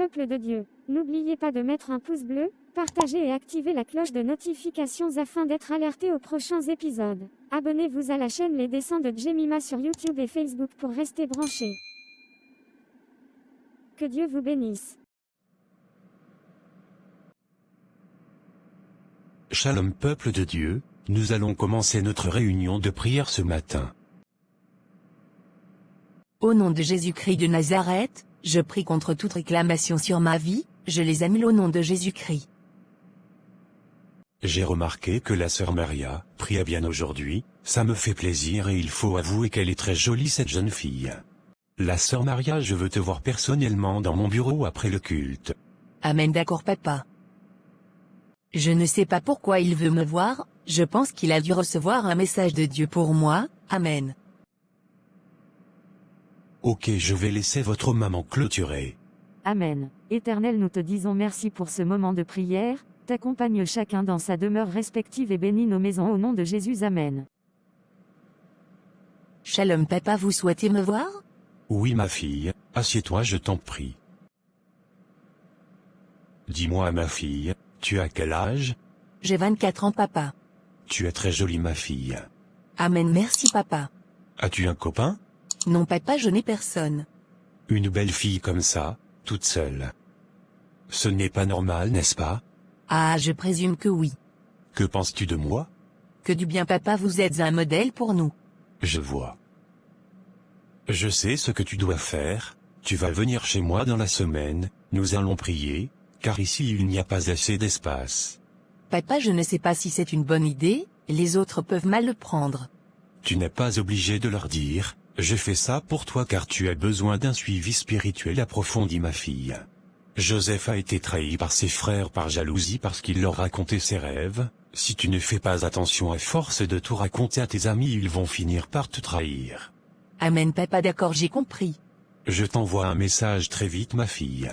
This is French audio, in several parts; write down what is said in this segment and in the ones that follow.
peuple de Dieu. N'oubliez pas de mettre un pouce bleu, partager et activer la cloche de notifications afin d'être alerté aux prochains épisodes. Abonnez-vous à la chaîne Les Dessins de Jemima sur YouTube et Facebook pour rester branchés. Que Dieu vous bénisse. Shalom peuple de Dieu, nous allons commencer notre réunion de prière ce matin. Au nom de Jésus-Christ de Nazareth, je prie contre toute réclamation sur ma vie, je les annule au nom de Jésus-Christ. J'ai remarqué que la sœur Maria pria bien aujourd'hui, ça me fait plaisir et il faut avouer qu'elle est très jolie cette jeune fille. La sœur Maria, je veux te voir personnellement dans mon bureau après le culte. Amen, d'accord papa. Je ne sais pas pourquoi il veut me voir, je pense qu'il a dû recevoir un message de Dieu pour moi, amen. Ok, je vais laisser votre maman clôturer. Amen. Éternel, nous te disons merci pour ce moment de prière, t'accompagne chacun dans sa demeure respective et bénis nos maisons au nom de Jésus, amen. Shalom papa, vous souhaitez me voir? Oui ma fille, assieds-toi je t'en prie. Dis-moi ma fille, tu as quel âge? J'ai 24 ans papa. Tu es très jolie ma fille. Amen, merci papa. As-tu un copain? Non papa, je n'ai personne. Une belle fille comme ça, toute seule. Ce n'est pas normal, n'est-ce pas? Ah, je présume que oui. Que penses-tu de moi? Que du bien papa, vous êtes un modèle pour nous. Je vois. Je sais ce que tu dois faire, tu vas venir chez moi dans la semaine, nous allons prier, car ici il n'y a pas assez d'espace. Papa, je ne sais pas si c'est une bonne idée, les autres peuvent mal le prendre. Tu n'es pas obligé de leur dire, je fais ça pour toi car tu as besoin d'un suivi spirituel approfondi ma fille. Joseph a été trahi par ses frères par jalousie parce qu'il leur racontait ses rêves, si tu ne fais pas attention à force de tout raconter à tes amis ils vont finir par te trahir. Amen papa, d'accord, j'ai compris. Je t'envoie un message très vite ma fille.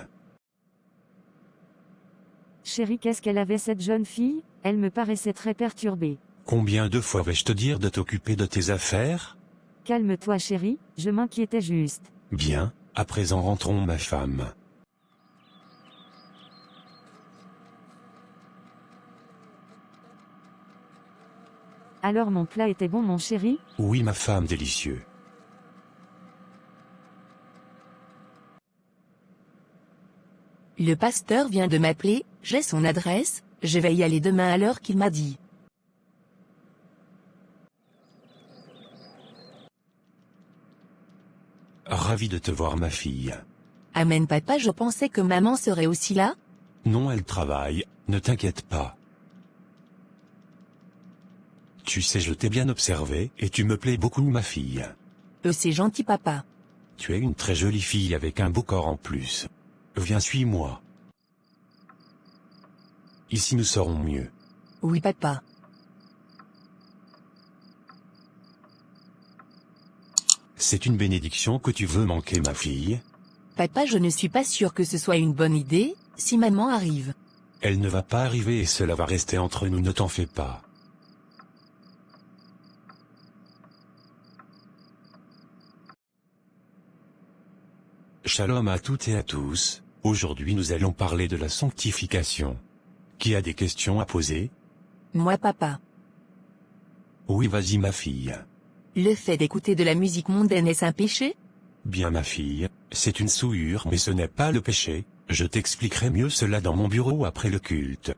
Chérie, qu'est-ce qu'elle avait cette jeune fille? Elle me paraissait très perturbée. Combien de fois vais-je te dire de t'occuper de tes affaires? Calme-toi chérie, je m'inquiétais juste. Bien, à présent rentrons ma femme. Alors mon plat était bon mon chéri? Oui ma femme délicieux. Le pasteur vient de m'appeler, j'ai son adresse, je vais y aller demain à l'heure qu'il m'a dit. Ravi de te voir ma fille. Amen papa, je pensais que maman serait aussi là. Non, elle travaille, ne t'inquiète pas. Tu sais, je t'ai bien observé, et tu me plais beaucoup ma fille. C'est gentil papa. Tu es une très jolie fille avec un beau corps en plus. Viens, suis-moi. Ici nous serons mieux. Oui papa. C'est une bénédiction que tu veux manquer ma fille. Papa, je ne suis pas sûr que ce soit une bonne idée, si maman arrive. Elle ne va pas arriver et cela va rester entre nous, ne t'en fais pas. Shalom à toutes et à tous, aujourd'hui nous allons parler de la sanctification. Qui a des questions à poser? Moi papa. Oui vas-y ma fille. Le fait d'écouter de la musique mondaine est-ce un péché? Bien ma fille, c'est une souillure mais ce n'est pas le péché, je t'expliquerai mieux cela dans mon bureau après le culte.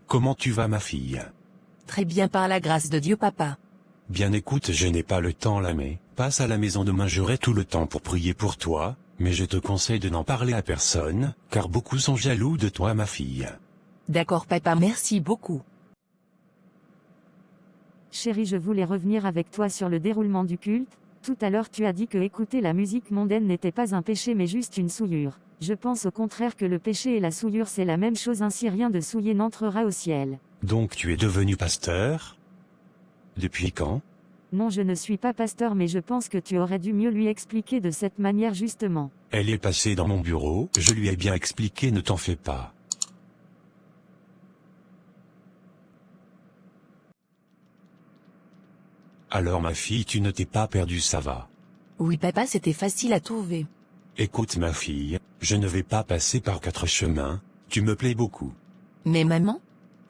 Comment tu vas ma fille? Très bien par la grâce de Dieu papa. Bien écoute, je n'ai pas le temps là mais, passe à la maison demain, j'aurai tout le temps pour prier pour toi, mais je te conseille de n'en parler à personne, car beaucoup sont jaloux de toi ma fille. D'accord papa, merci beaucoup. Chérie, je voulais revenir avec toi sur le déroulement du culte. Tout à l'heure tu as dit que écouter la musique mondaine n'était pas un péché mais juste une souillure. Je pense au contraire que le péché et la souillure c'est la même chose, ainsi rien de souillé n'entrera au ciel. Donc tu es devenu pasteur? Depuis quand? Non, je ne suis pas pasteur mais je pense que tu aurais dû mieux lui expliquer de cette manière justement. Elle est passée dans mon bureau, je lui ai bien expliqué, ne t'en fais pas. Alors ma fille, tu ne t'es pas perdue, ça va? Oui papa, c'était facile à trouver. Écoute ma fille, je ne vais pas passer par 4 chemins, tu me plais beaucoup. Mais maman,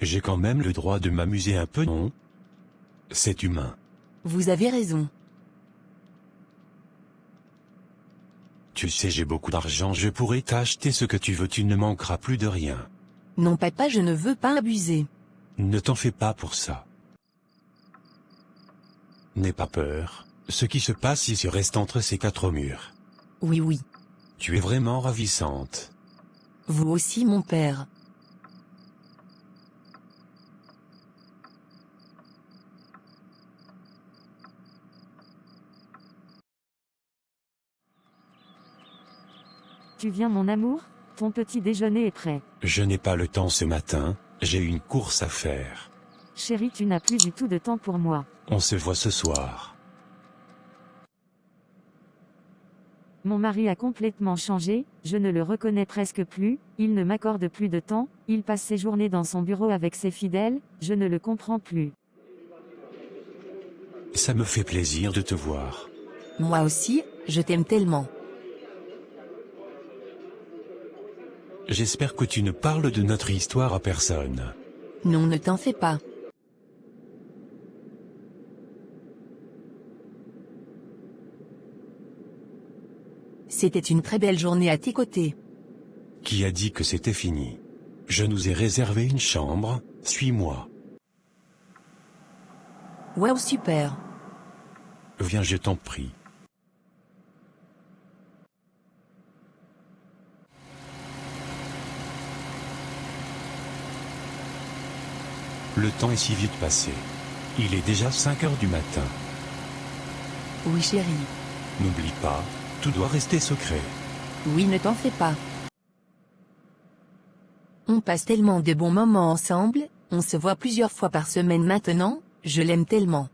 J'ai quand même le droit de m'amuser un peu, non? C'est humain. vous avez raison. Tu sais, j'ai beaucoup d'argent, je pourrais t'acheter ce que tu veux, tu ne manqueras plus de rien. Non papa, je ne veux pas abuser. Ne t'en fais pas pour ça. N'aie pas peur, ce qui se passe ici reste entre ces 4 murs. Oui oui. Tu es vraiment ravissante. Vous aussi mon père. Tu viens mon amour? Ton petit déjeuner est prêt. Je n'ai pas le temps ce matin, j'ai une course à faire. Chérie, tu n'as plus du tout de temps pour moi. On se voit ce soir. Mon mari a complètement changé, je ne le reconnais presque plus, il ne m'accorde plus de temps, il passe ses journées dans son bureau avec ses fidèles, je ne le comprends plus. Ça me fait plaisir de te voir. Moi aussi, je t'aime tellement. J'espère que tu ne parles de notre histoire à personne. Non, ne t'en fais pas. C'était une très belle journée à tes côtés. Qui a dit que c'était fini? Je nous ai réservé une chambre, suis-moi. Waouh, super. Viens, je t'en prie. Le temps est si vite passé. Il est déjà 5 heures du matin. Oui chérie. N'oublie pas, tout doit rester secret. Oui, ne t'en fais pas. On passe tellement de bons moments ensemble, on se voit plusieurs fois par semaine maintenant, je l'aime tellement.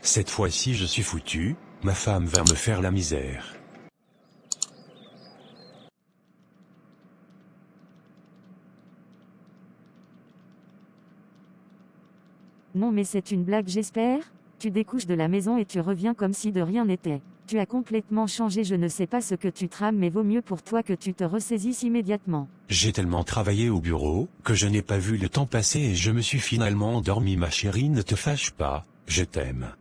Cette fois-ci je suis foutu, ma femme va me faire la misère. Non mais c'est une blague j'espère? Tu découches de la maison et tu reviens comme si de rien n'était. Tu as complètement changé, je ne sais pas ce que tu trames mais vaut mieux pour toi que tu te ressaisisses immédiatement. J'ai tellement travaillé au bureau, que je n'ai pas vu le temps passer et je me suis finalement endormi. Ma chérie, ne te fâche pas, je t'aime.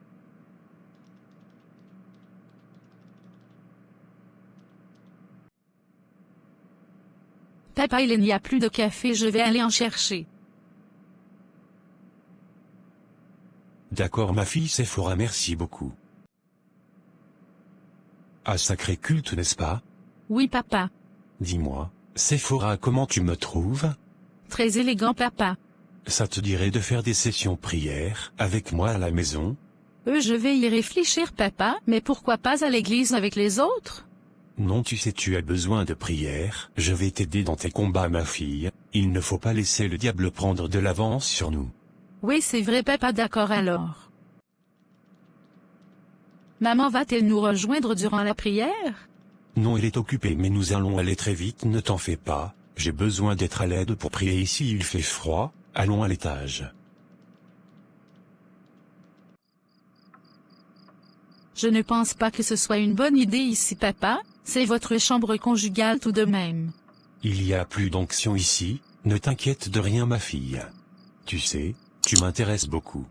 Papa, il n'y a plus de café, je vais aller en chercher. D'accord ma fille Sephora, merci beaucoup. Ah, sacré culte, n'est-ce pas? Oui papa. Dis-moi, Sephora, comment tu me trouves? Très élégant papa. Ça te dirait de faire des sessions prières avec moi à la maison? Je vais y réfléchir papa, mais pourquoi pas à l'église avec les autres? Non, tu sais, tu as besoin de prière, je vais t'aider dans tes combats ma fille, il ne faut pas laisser le diable prendre de l'avance sur nous. Oui c'est vrai papa, d'accord alors. Maman va-t-elle nous rejoindre durant la prière? Non, elle est occupée, mais nous allons aller très vite, ne t'en fais pas, j'ai besoin d'être à l'aide pour prier ici, il fait froid, allons à l'étage. Je ne pense pas que ce soit une bonne idée ici papa, c'est votre chambre conjugale tout de même. Il y a plus d'onction ici, ne t'inquiète de rien ma fille. Tu sais, tu m'intéresses beaucoup.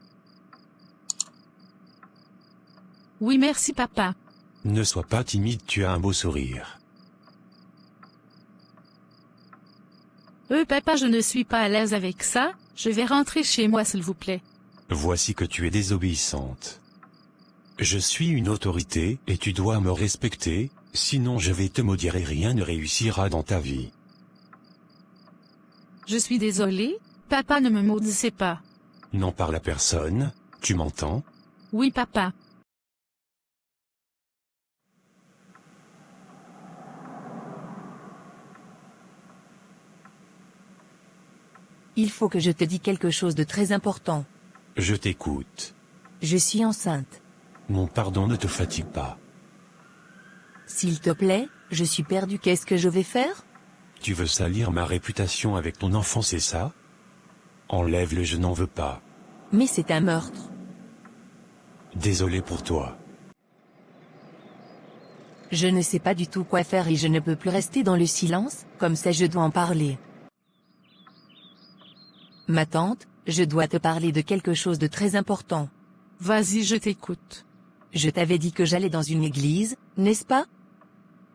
Oui merci papa. Ne sois pas timide, tu as un beau sourire. Papa, je ne suis pas à l'aise avec ça, je vais rentrer chez moi s'il vous plaît. Voici que tu es désobéissante. Je suis une autorité et tu dois me respecter, sinon je vais te maudire et rien ne réussira dans ta vie. Je suis désolée, papa ne me maudissez pas. Non, par la personne, tu m'entends? Oui papa. Il faut que je te dise quelque chose de très important. Je t'écoute. Je suis enceinte. Mon pardon, ne te fatigue pas. S'il te plaît, je suis perdue, qu'est-ce que je vais faire? Tu veux salir ma réputation avec ton enfant, c'est ça? Enlève-le, je n'en veux pas. Mais c'est un meurtre. Désolé pour toi. Je ne sais pas du tout quoi faire et je ne peux plus rester dans le silence, comme ça je dois en parler. Ma tante, je dois te parler de quelque chose de très important. Vas-y, je t'écoute. Je t'avais dit que j'allais dans une église, n'est-ce pas?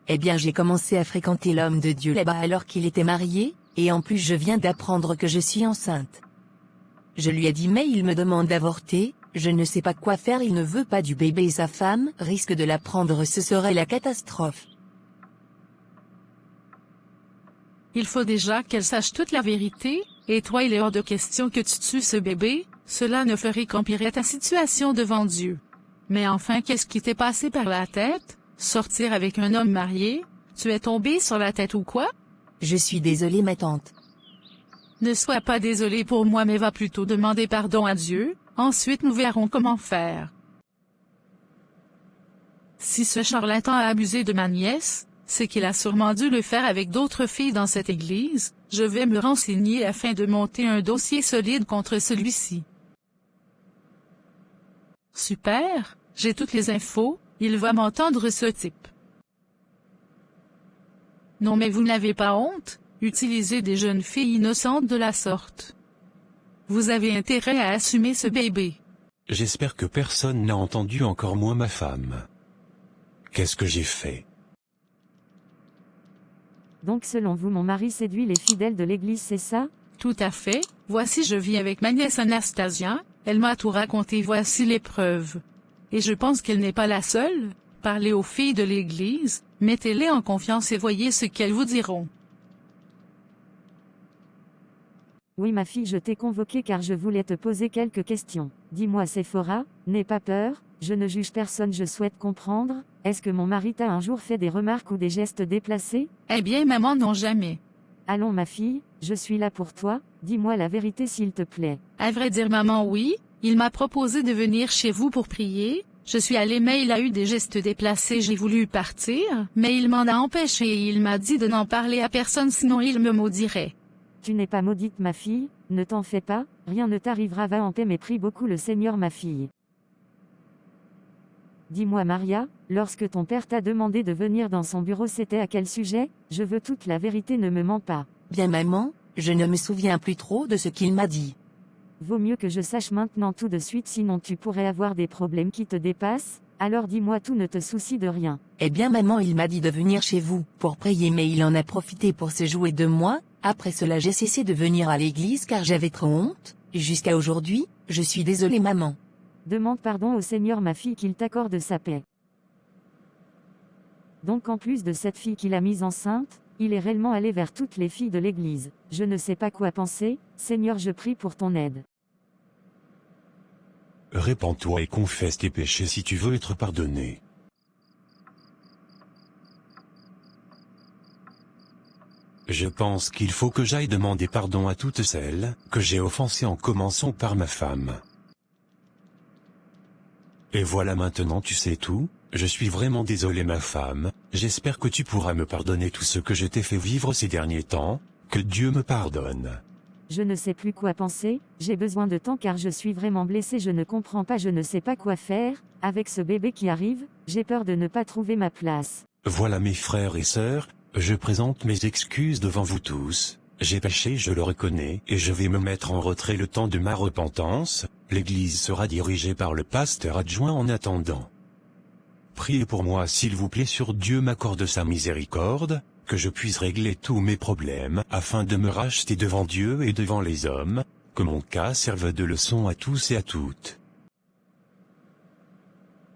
Eh bien j'ai commencé à fréquenter l'homme de Dieu là-bas alors qu'il était marié, et en plus je viens d'apprendre que je suis enceinte. Je lui ai dit mais il me demande d'avorter, je ne sais pas quoi faire, il ne veut pas du bébé et sa femme risque de l'apprendre, ce serait la catastrophe. Il faut déjà qu'elle sache toute la vérité, et toi il est hors de question que tu tues ce bébé, cela ne ferait qu'empirer ta situation devant Dieu. Mais enfin qu'est-ce qui t'est passé par la tête? Sortir avec un homme marié? Tu es tombé sur la tête ou quoi? Je suis désolée ma tante. Ne sois pas désolé pour moi mais va plutôt demander pardon à Dieu, ensuite nous verrons comment faire. Si ce charlatan a abusé de ma nièce, c'est qu'il a sûrement dû le faire avec d'autres filles dans cette église, je vais me renseigner afin de monter un dossier solide contre celui-ci. Super, j'ai toutes les infos, il va m'entendre ce type. Non mais vous n'avez pas honte, utiliser des jeunes filles innocentes de la sorte. Vous avez intérêt à assumer ce bébé. J'espère que personne n'a entendu, encore moins ma femme. Qu'est-ce que j'ai fait? Donc selon vous mon mari séduit les fidèles de l'église, c'est ça? Tout à fait, voici je vis avec ma nièce Anastasia, elle m'a tout raconté, voici les preuves. Et je pense qu'elle n'est pas la seule, parlez aux filles de l'église, mettez-les en confiance et voyez ce qu'elles vous diront. Oui ma fille, je t'ai convoquée car je voulais te poser quelques questions. Dis-moi Séphora, n'aie pas peur, je ne juge personne, je souhaite comprendre, est-ce que mon mari t'a un jour fait des remarques ou des gestes déplacés? Eh bien maman, non jamais. Allons ma fille, je suis là pour toi, dis-moi la vérité s'il te plaît. À vrai dire maman, oui, il m'a proposé de venir chez vous pour prier, je suis allée mais il a eu des gestes déplacés, j'ai voulu partir, mais il m'en a empêché et il m'a dit de n'en parler à personne sinon il me maudirait. Tu n'es pas maudite ma fille, ne t'en fais pas, rien ne t'arrivera, va en paix mais prie beaucoup le Seigneur ma fille. Dis-moi Maria, lorsque ton père t'a demandé de venir dans son bureau c'était à quel sujet? Je veux toute la vérité, ne me mens pas. Bien maman, je ne me souviens plus trop de ce qu'il m'a dit. Vaut mieux que je sache maintenant tout de suite sinon tu pourrais avoir des problèmes qui te dépassent, alors dis-moi tout, ne te soucie de rien. Eh bien maman, il m'a dit de venir chez vous pour prier mais il en a profité pour se jouer de moi, après cela j'ai cessé de venir à l'église car j'avais trop honte, jusqu'à aujourd'hui, je suis désolée maman. Demande pardon au Seigneur ma fille qu'il t'accorde sa paix. Donc en plus de cette fille qu'il a mise enceinte, il est réellement allé vers toutes les filles de l'église. Je ne sais pas quoi penser, Seigneur je prie pour ton aide. Répands-toi et confesse tes péchés si tu veux être pardonné. Je pense qu'il faut que j'aille demander pardon à toutes celles que j'ai offensées en commençant par ma femme. Et voilà, maintenant tu sais tout, je suis vraiment désolé ma femme, j'espère que tu pourras me pardonner tout ce que je t'ai fait vivre ces derniers temps, que Dieu me pardonne. Je ne sais plus quoi penser, j'ai besoin de temps car je suis vraiment blessée, je ne comprends pas, je ne sais pas quoi faire, avec ce bébé qui arrive, j'ai peur de ne pas trouver ma place. Voilà mes frères et sœurs, je présente mes excuses devant vous tous. J'ai péché, je le reconnais, et je vais me mettre en retrait le temps de ma repentance. L'église sera dirigée par le pasteur adjoint en attendant. Priez pour moi s'il vous plaît, sur Dieu m'accorde sa miséricorde, que je puisse régler tous mes problèmes afin de me racheter devant Dieu et devant les hommes, que mon cas serve de leçon à tous et à toutes.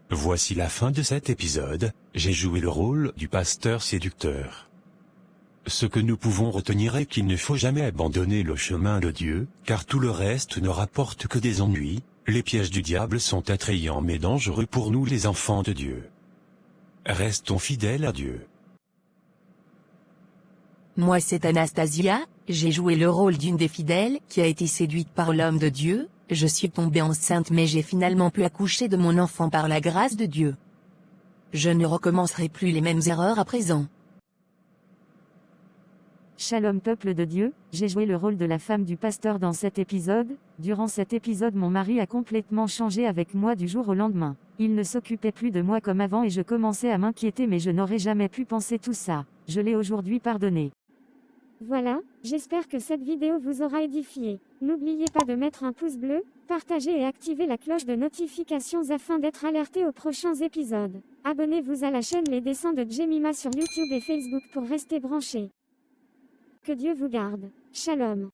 Voici la fin de cet épisode, j'ai joué le rôle du pasteur séducteur. Ce que nous pouvons retenir est qu'il ne faut jamais abandonner le chemin de Dieu, car tout le reste ne rapporte que des ennuis. Les pièges du diable sont attrayants mais dangereux pour nous les enfants de Dieu. Restons fidèles à Dieu. Moi c'est Anastasia, j'ai joué le rôle d'une des fidèles qui a été séduite par l'homme de Dieu, je suis tombée enceinte mais j'ai finalement pu accoucher de mon enfant par la grâce de Dieu. Je ne recommencerai plus les mêmes erreurs à présent. Shalom peuple de Dieu, j'ai joué le rôle de la femme du pasteur dans cet épisode. Durant cet épisode mon mari a complètement changé avec moi du jour au lendemain. Il ne s'occupait plus de moi comme avant et je commençais à m'inquiéter mais je n'aurais jamais pu penser tout ça. Je l'ai aujourd'hui pardonné. Voilà, j'espère que cette vidéo vous aura édifié. N'oubliez pas de mettre un pouce bleu, partager et activer la cloche de notifications afin d'être alerté aux prochains épisodes. Abonnez-vous à la chaîne Les Dessins de Jemima sur YouTube et Facebook pour rester branchés. Que Dieu vous garde. Shalom.